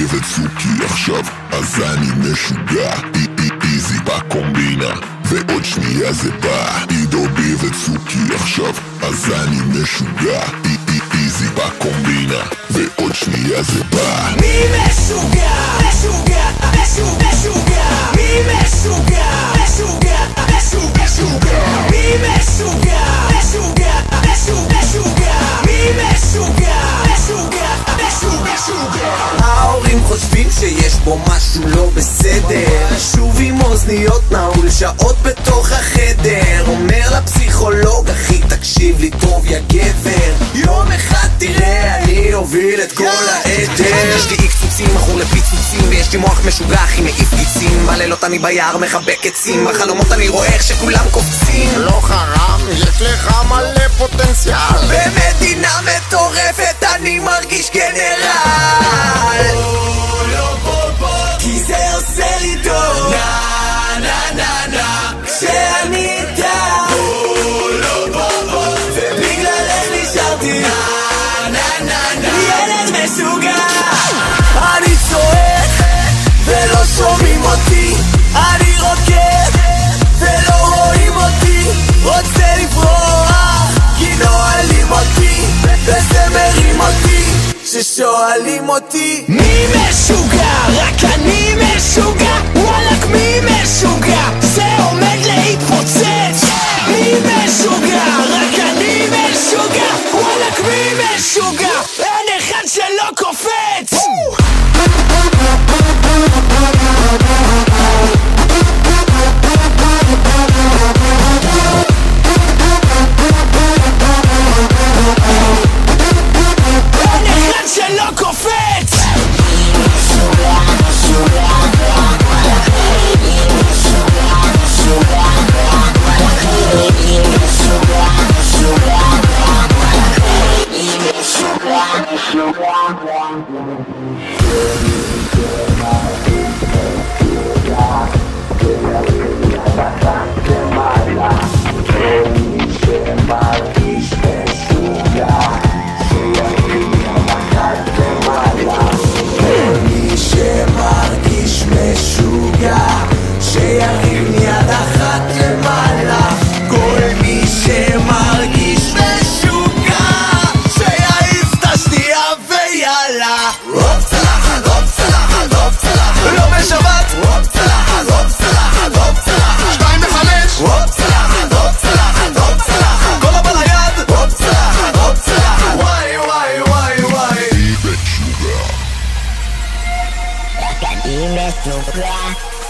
דובי וצוקי עכשיו, אז אני משוגע. איזי בקומבינה, ועוד שנייה זה בא. דובי וצוקי עכשיו, אז אני משוגע. איזי בקומבינה, ועוד שנייה זה בא. מי משוגע? משוגע, משוגע. מי משוגע? משוגע, משוגע. מי משוגע? משוגע, משוגע. מי משוגע? משוגע, משוגע. ההורים חושבים שיש בו משהו לא בסדר, שוב עם אוזניות נעול שעות בתוך החדר. אומר לפסיכולוג, אחי תקשיב לי טוב יא גבר, יום אחד תראה אני אוביל את כל העדר. יש לי איקסוצים, מכור לפיצוצים, ויש לי מוח משוגע הכי מעיף גיצים. בלילות אני ביער מחבק עצים, בחלומות אני רואה איך שכולם קופצים. לא חרם, יש לך מלא פוטנציאל. במדינה מטורפת אני מרגיש גנרל, כי זה עושה לי טוב. נה נה נה נה כשאני איתה, ובגללך נשארתי. נה נה נה נה ילד משוגע. אני צועק ולא שומעים אותי, אני רוקד ולא רואים אותי. רוצה לברוח כי נועלים אותי, וזה מרים אותי ששואלים אותי מי משוגע? רק אני משוגע? וואלק מי משוגע? זה עומד להתפוצץ. מי משוגע? רק אני משוגע? וואלק מי משוגע? אין אחד שלא קופץ. שלא קופץ. שירים יד אחת למעלה. כל מי שמרגיש משוגע שיעיף את השנייה ויאללה. רוב צלחת, רוב צלחת, רוב צלחת. לא בשבת. רוב צלחת, רוב צלחת, רוב צלחת. 2 ו-5. רוב צלחת, רוב צלחת, רוב צלחת. כל הבא ליד. רוב צלחת, רוב צלחת. וואי וואי וואי וואי. היא משוגע. רק אני משוגע.